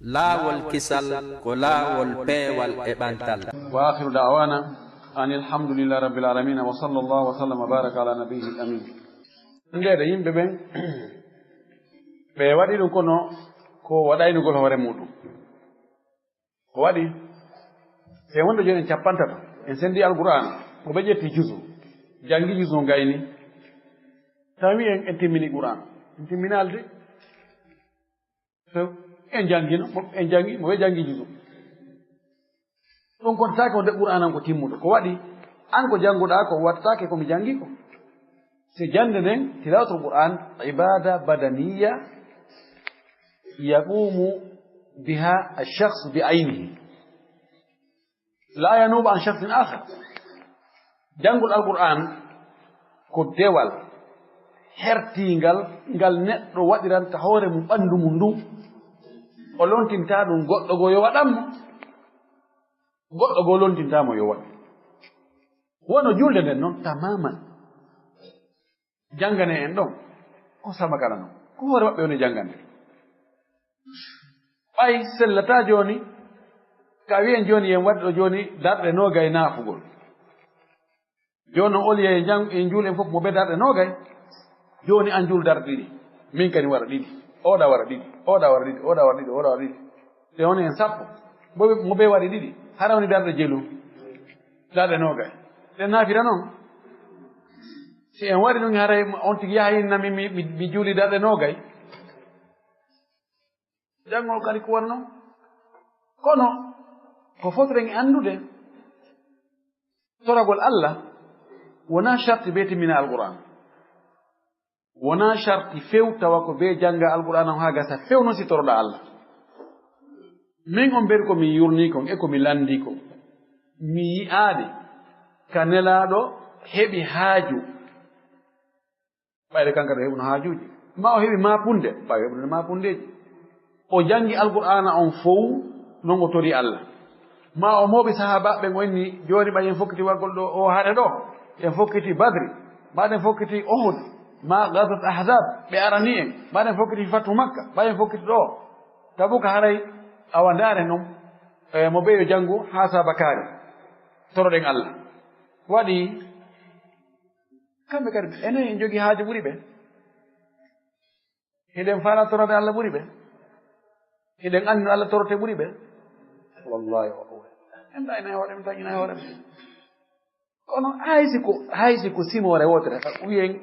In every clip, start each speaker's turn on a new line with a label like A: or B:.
A: laawol kisal ko laawol peewal e ɓantal.
B: Wa akhiru da'wana an alhamdulillahi rabbil alamin wa sallallahu wa sallam wa baraka ala nabiyyi amin. Ndede yimɓe ɓen ɓe waɗi ɗum kono ko waɗaynugol hoore muɗum. Ko waɗi e wonde joni en cappantato en sendi alqur'an ko ɓe ƴetti juzu jangi juzu ngayni tawi en timmini qur'an en timminalde en jangino en jangi mo ɓe jangi juzu ɗum kon taki wonde qur'an an ko timmuɗo ko waɗi an ko janguɗa ko wattake komi jangi ko si jande nden tilawatul qur'an ibada badaniya yaqumu biha alshakhs bi aynihi la yanubu an shakhsin akhar. Jangol alqur'an ko dewal hertingal ngal neɗɗo waɗiranta hoore mum ɓandu mum ndu o lontinta ɗum goɗɗo go yo waɗanmo goɗɗo go lontintamo yo waɗ wono julde nden noon tamaman jangane en ɗon ko samakala noon ko hoore maɓɓe woni jangande ɓay sellata joni ka wiyen joni yen waɗi ɗo joni darɗe nogay naafugol joni noon oli en juul en fof mo ɓe darɗe nogay joni an juul darɗe ɗiɗi min kadi wara ɗiɗi oɗa wara ɗiɗi oɗa wara ɗiɗi oɗa wara ɗiɗi oɗa wara ɗiɗi te woni en sappo mo ɓe waɗi ɗiɗi hara woni darɗe jelu darɗe nogay ɗen naafira noon si en waɗi ɗum haray on tigi yaha hinnami mi juuli darɗe nogay jangol kadi ko wonno kono ko fotiren andude toragol Allah wona sharti be timmina alquran wona sharti few tawa ko be janga alquran ha gasa few no si toroɗa Allah min on mberi komi yurni kon e komi landi kon mi yi'aade ka nelaɗo heɓi haaju ɓayde kankata heɓuno haajuji ma o heɓi mapunde ɓawi heɓude mapundeji o jangi alqur'ana on fow non o tori Allah ma o mooɓi sahabaɓe gonni joni ɓay en fokkiti wargol ɗo o haɗe ɗo en fokkiti badri maɗen fokkiti ohud ma gazat ahzab ɓe arani en maɗen fokkiti fatu makka ɓay en fokkiti ɗo tabuka haray awa ndaare noon mo ɓe yo jangu ha sabakari toroɗen Allah waɗi kamɓe kadi enen en jogui haaji ɓuuri ɓe hiɗen fana torode Allah ɓuuri ɓe hiɗen andi no Allah torote ɓuuri ɓe wallahi en ɗayna e hoore mi tañina e hoore kono haysi ko simore wotere wiyen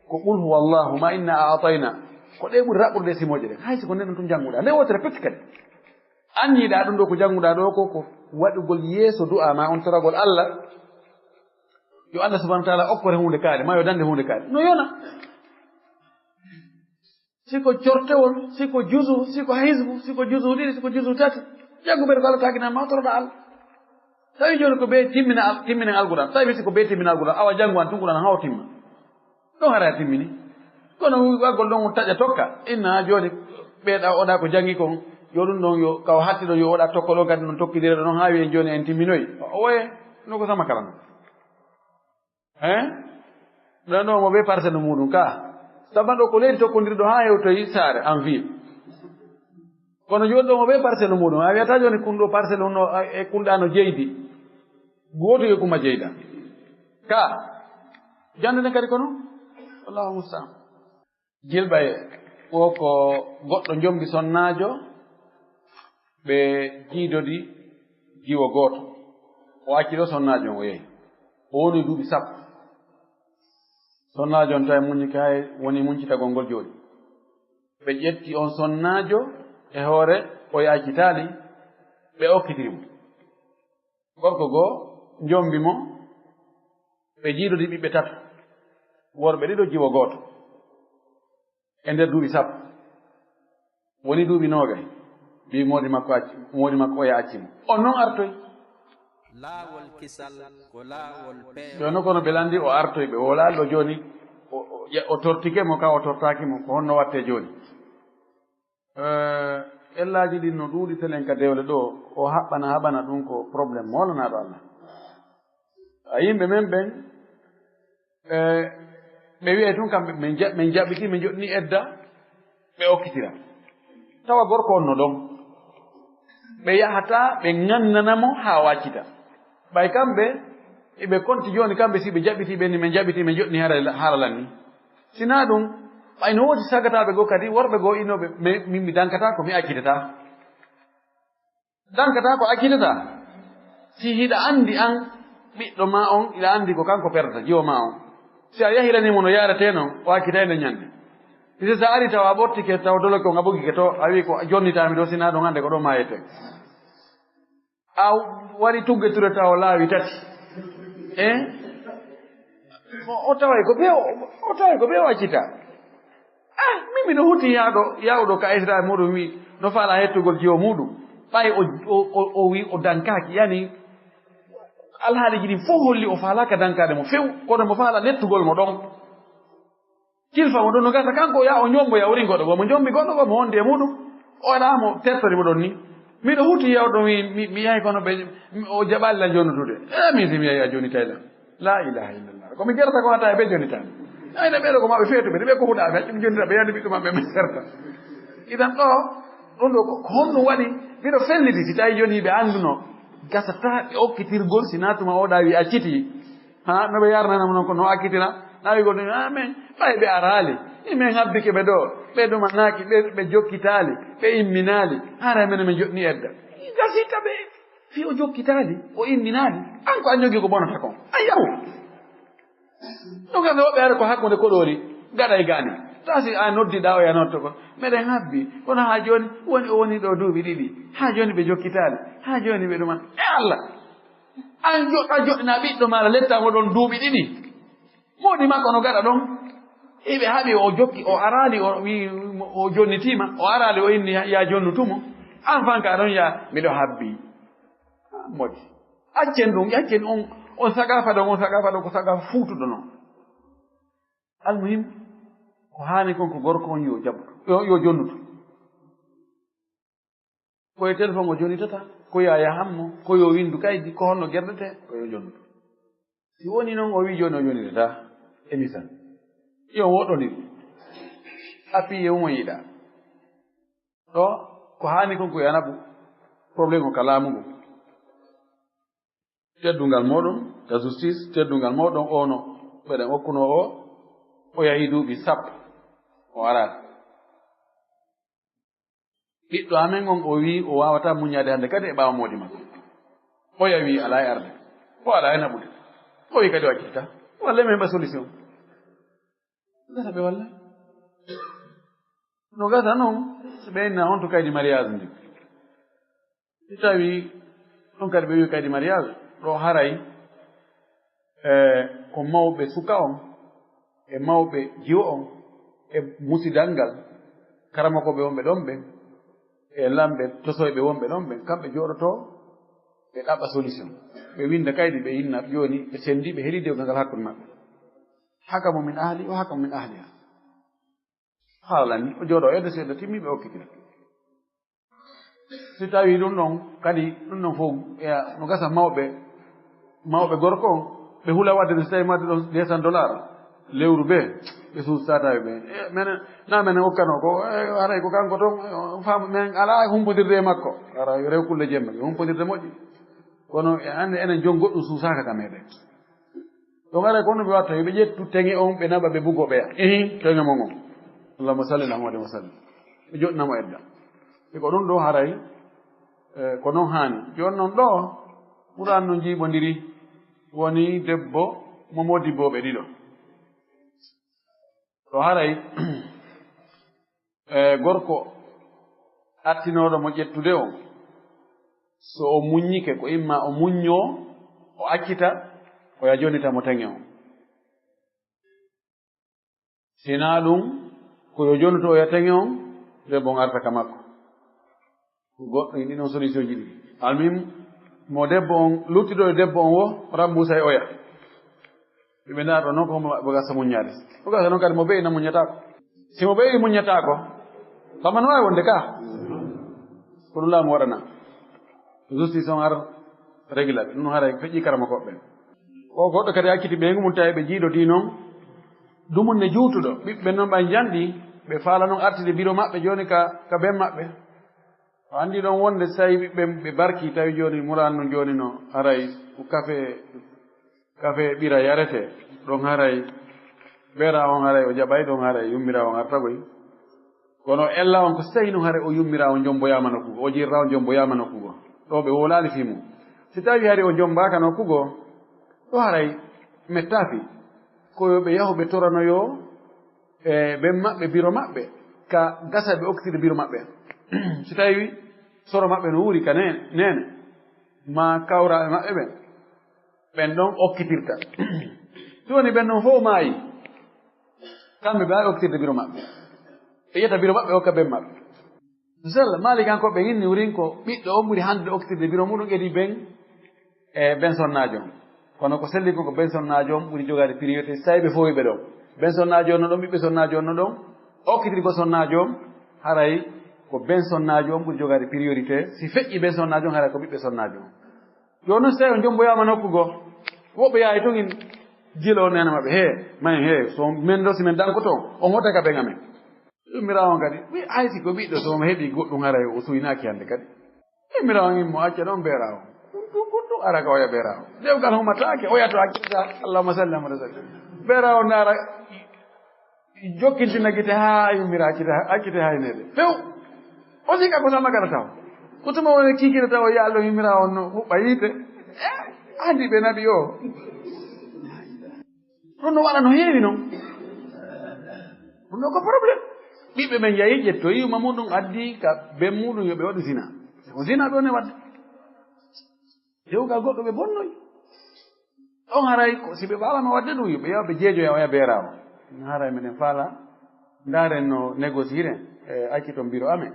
B: ko qul huwa allahu ma inna a'tayna ko ɗe ɓuuri raɓɓude simoje ɗen haysi ko neɗɗon tun janguɗa nde wotere petti kadi anniɗa ɗum ɗo ko janguɗa ɗo ko waɗugol yeeso du'a ma on toragol Allah yo Allah subhanahu wa ta'ala okkore hunde kaari ma yo dande hunde kaari no yona siko cortewol siko juzu siko hizbu siko juzu ɗiɗi siko juzu tati jaggu ɓeɗe ko Allah taginama ma toroɗa Allah tawi joni ko ɓe timminen alquran tawi siko ɓe timmina alquran awa janguan tunguɗan haw timma ɗon hara timmini kono waggol ɗon taƴa tokka inna joni ɓeeɗa oɗa ko jangi kon yo ɗum ɗon yo kaw hattiɗo yo oɗa tokko ɗo kadi noon tokkidira ɗo noon ha wiyen joni en timminoyi oye no ko sama kalano ɗon ɗo mo ɓe parcelle muɗum ka saban ɗo ko leydi tokkodirɗo ha hewtoyi saare en ville kono joni ɗo mo ɓe parcelle muɗum a wiyata joni kunɗo parcelle no e kunɗano jeydi goto yo kuma jeyda ka jande nden kadi kono wallahu mustaan jilɓaye o ko goɗɗo jombi sonnajo ɓe jiidodi jiwo goto o acci ɗo sonnajo on o yeehi o woni duuɓi sappo sonnajo on tawi muñi kay woni muñcitagol ngol jooɗi ɓe ƴetti on sonnajo e hoore o yaccitali ɓe okkitirimo gorko goo jombi mo ɓe jiidodi ɓiɓɓe tato worɓe ɗiɗo jiwo gooto e nder duuɓi sappo woni duuɓi noogay mbi moodi makko o yaccimo on noon artoy
A: laawol kisal ko laawol
B: jooni kono ɓe landi o artoy ɓe wolaali ɗo jooni o tortike mo ka o tortaaki mo ko honno watte jooni ellaaji ɗin no ɗuuɗi telen ka dewle ɗo o haɓana ɗum ko probléme molanaɗo Allah a yimɓe men ɓen ɓe wiye tun kamɓe min jaɓɓiti min joɗni edda ɓe okkitira tawa gorko on no ɗon ɓe yahata ɓe ngannanamo haa waccita ɓay kamɓe eɓe konti jooni kamɓe si ɓe jaɓitiɓe ni ɓe jaɓiti ɓe joɗni haalalan ni sinaa ɗum ɓay no woodi sagataaɓe goo kadi worɓe goo inooɓe min mi dankata ko mi accitata ko accitata si hiɗa anndi an ɓiɗɗo ma on iɗa anndi ko kanko perdata jiwo ma on si a yahiranimo no yaarete noon o accitayde ñannde si so ari taw a ɓortike taw doloke on a ɓogike to a wi ko jonnitami ɗo sinaa ɗon hannde ko ɗo mayete a waɗi tuggeture taw o laawi tati o taway ko ɓe o accita min miɗo huti yawɗo ka Israel muɗum wi no faala hettugol jiwo muɗum ɓay o wi o dankaki yani alhaaliji ɗin fof holli o faalaka dankade mo few kono mo faala nettugol mo ɗon kilfa mo ɗon no gasa kanko ya o ñomboya o ri goɗɗo go mo jombi goɗɗo go mo wonde e muɗum o waɗamo tertori mo ɗon ni miɗo huti yawɗo mi yahi kono ɓe o jaɓalila jonnutude min si mi yahi a jonitayla la ilaha illallah komi jerata ko hata e ɓe jonitani ayna ɓeɗo ko maɓe feetuɓe ɓe ko huɗaɓe haccumi jonita ɓe yandi ɓiɗɗo maɓɓe mi serta itan ɗo ɗum ɗo ko honɗum waɗi mbiɗo felliti si tawi joni ɓe annduno gasata ɓe okkitirgol si natuma oɗa wi acciti ha no ɓe yarnanamo noon ko no akkitira nawigol min ɓay ɓe arali min habbike ɓe ɗo ɓe ɗumannaki ɓe jokkitali ɓe imminali hara mene min joɗni edda gasita ɓe fi o jokkitali o imminali an ko an jogui ko bonata kon a yahu ɗum ganda woɓɓe ara ko hakkude koɗori gaɗa e gani ta si a noddiɗa o yanotto ko meɗen habbi kono ha joni o woni ɗo duuɓi ɗiɗi ha joni ɓe jokkitali ha joni ɓe ɗuman e Allah an joɗɗina ɓiɗɗo maɗa lettamo ɗon duuɓi ɗiɗi moɗi makko no gaɗa ɗon eɓe haaɓi o jokki o arali o wi o jonnitima o arali o inni ya jonnutumo an fan ka ɗon ya miɗo habbi moƴi accen on sagafa ɗon ko sagafa fuutuɗo noon almuhim ko haani kon ko gorko on yo jaɓuto yo jonnuto koye téléphone o jonitata ko yo yahammo ko yo windu kaydi ko honno gerdete ko yo jonnuto si woni noon o wi joni o jonitata émission yo woɗɗoniri appuye mo yiɗa ɗo ko haani kon ko yo anabu probléme o ka laamu ngu teddungal moɗon ka justice teddungal moɗon ono ɓeɗen okkuno o yahi duuɓi sappo o arata ɓiɗɗo amen on o wi o wawata muñade hannde kadi e ɓaawa moodi makko o yawi ala e arde o ala e naɓude o wi kadi o accita walla min ɓa solution gata ɓe walla no gata noon so ɓeynna on to kaydi mariage ndi si tawi ɗon kadi ɓe wi kaydi mariage ɗo haray ko mawɓe suka on e mawɓe jiwo on e musidal ngal karamakoɓe wonɓe ɗon ɓe e lamɓe tosoyɓe wonɓe ɗon ɓe kamɓe jooɗoto ɓe ɗaɓɓa solution ɓe winda kaydi ɓe inna joni ɓe sendi ɓe heeɗi dewgal ngal hakkude maɓɓe hakamu min ahli o hakamu min ahliha haalani o jooɗo edde seeɗa timmi ɓe okkitira si tawi ɗum ɗon kadi ɗum ɗon fof no gasa mawɓe gorko on ɓe hula wadde no so tawi madde ɗon $200 lewru ɓe suustataɓe ɓe menen okkano ko haray ko kanko toon fam min ala humpodirde e makko ara rew kulle jemma humpodirde moƴƴi kono hande enen jon goɗɗum suusaka ka meɗen ɗon aray kono ɓe watta yoɓe ƴettu teŋe on ɓe naɓa ɓe bugo ɓeya teŋe mon on allahuma salli ahamadi wa sallim ɓe joɗɗinamo edda eko ɗum ɗo haray ko noon haani joni noon ɗo ɓuran no jiiɓodiri woni debbo mo modibboɓe ɗiɗo to haray gorko attinoɗo mo ƴettude o so o muññike ko imma o muñño o accita o ya jonita mo teŋe o sina ɗum ko yo jonuto o ya teŋe on debbo on arta ka makko goɗɗo yiɗi noon solution ji ɗi almim mo debbo on luttiɗo e debbo on wo rambusa e oya ɓe ndaɗo noon ko homo gasa muññade o gasa noon kadi mo ɓeyina muññatako si mo ɓeyi muññatako bamma no wawi wonde ka ko ɗum laamu waɗana justice on ar régula ɓe ɗum haray feƴƴi karama koɓɓe o goɗɗo kadi hakkiti ɓeygu mum tawi ɓe jiiɗoti noon dumun ne juutuɗo ɓiɓɓe noon ɓa janɗi ɓe faala noon artide biro maɓɓe joni ka ben maɓɓe andi ɗon wonde so tawi ɓe barki tawi joni muranno joni no haray ko kafe ɓira yarete ɗon haray ɓeera on haray o jaɓay ɗon haray yummira on artagoy kono ella on ko so tawi no haray o yummira on jomboyama nokkugo o jirra on jomboyama nokkugo ɗo ɓe wolani fimu si tawi hari o jombaka nokkugo ɗo haray mettafi koyo ɓe yahu ɓe toranoyo ɓen maɓɓe biro maɓɓe ka gasa ɓe okkitide biro maɓɓe si tawi soro maɓɓe no wuuri ka nene ma kawraɓe maɓɓe ɓen ɓen ɗon okkitirta si woni ɓen ɗon fof maayi kamɓe ɓe awi okkitirde biro maɓɓe ɓe ƴetta biro maɓɓe hokka ɓen maɓɓe sella maali kanko ɓe inni wurin ko ɓiɗɗo on ɓuri handude okkitirde biro muɗum edi ben sonnajo on kono ko selli ko ben sonnajo on ɓuri jogade priorité so tawi ɓe fof ɓe ɗon ben sonnajo on no ɗon ɓiɓɓe sonnajo on no ɗon okkitirgo sonnajo on haray ko ben sonnajo on ɓuri jogade priorité si feƴƴi ben sonnajo on haray ko ɓiɓɓe sonnajo on yo noon so tawi on jomboyama nokkugo woɓɓe yaawi tun in jilo nena maɓɓe he so min ɗo simin danko toon on hottaka ɓen amen yummira on kadi wi hayti ko ɓiɗɗo somo heeɓi goɗɗum haray o suynaki hande kadi yummira on immo acca ɗon beera o goɗɗum ara ka oya beera o dewgal hummatake oyato hakkita allahuma salli ala sallam beera o naara jokkintina gite ha yummira hakkite haynede few o sika ko samagara taw ko tuma wone kikira taw o yaallo yummira on no huɓɓa yiite andi ɓe naɓi o ɗum no waɗa no heewi noon ɗum ɗo ko probléme ɓiɓɓe men yahi ƴettoyima muɗum addi ka ben muɗum yoɓe waɗu zina ko zina ɗon e wadde dewgal goɗɗo ɓe bonnoy on haray si ɓe wawama wadde ɗum yoɓe yawa ɓe jeejoya oya beerawo haray minen faala ndaren no négocier e acci biro amen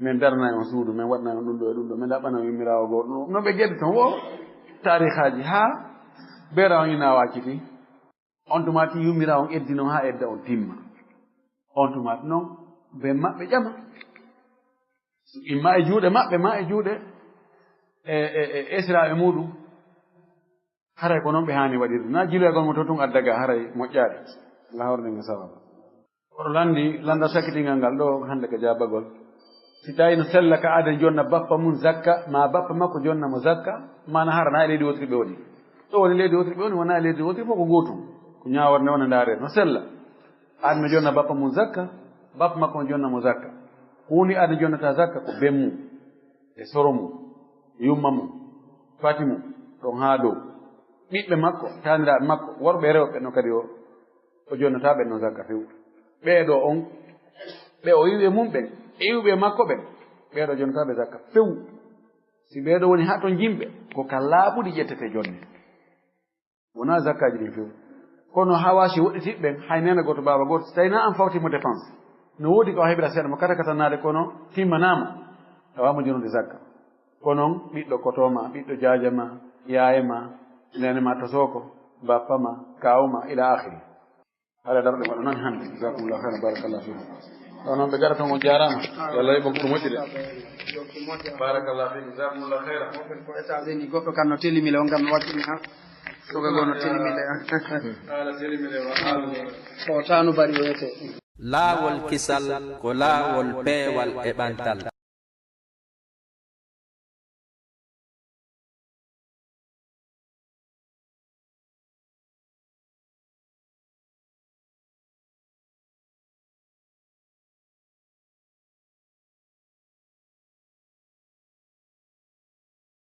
B: min darna on suudu min waɗna on ɗum ɗo e ɗum ɗo min ɗaɓɓana yummirawo goɗɗo no ɓe gueɗe ton wo tarihaji ha beera on ina wacciti on tumati yummira on eddi noon ha edda on timma on tumati noon ɓe maɓɓe ƴama imma e juuɗe maɓɓe ma e juuɗe esiraɓe muɗum haray ko noon ɓe hani waɗirde na jiloygol mo to tun addaga haray moƴƴaɗe lahorde ngo sababa oɗo landa sakkitingal ngal ɗo hande ko jabagol si tawi no sella ka aada jonna bappa mum zakka ma bappa makko jonna mo zakka mana hara na e leydi wotiri ɓe woni ɗo woni leydi wotiri ɓe woni wona e leydi wotiri fof ko gotum ko ñawarde wona ndaare no sella aada mo jonna bappa mum zakka bappa makko mo jonna mo zakka huuni aada jonnata zakka ko ben mum e soro mum yumma mum fati mum ɗon haa dow ɓiɓɓe makko taniraɓe makko worɓe e rewɓe no kadi o jonnata ɓen no zakka few ɓeeɗo on ɓe o yiwi e mum ɓen e yiwɓe makko ɓen ɓeeɗo jonnotaɓe zakka few si ɓeeɗo woni ha to jimɓe ko ka laaɓuɗi ƴettete jonne wona zakkaji ɗin few kono ha wasi woɗɗitiɓe ɓen hay nena goto baba goto so tawi na an fawtimo dépense no woodi ko a heɓira seeɗa mo katakatannade kono timmanama tawamo jonude zakka ko noon ɓiɗɗo kotoma ɓiɗɗo jajama yayema nenema to soko bappama kawma ila akhiri haɗa darɗe waɗa noon hande jasakumllahu khairan barakallahu fikum taw noon ɓe gara toon on jarama yo allah yiɓa ko ɗum moƴƴude barakallahu fikum jasakumllahu khairan ko états-unis goɗɗo kam no telimile o gam no wakkili ha soga go no telimile ala telimile o tanu bari o wiyete
A: laawol kisal ko laawol peewal e ɓantal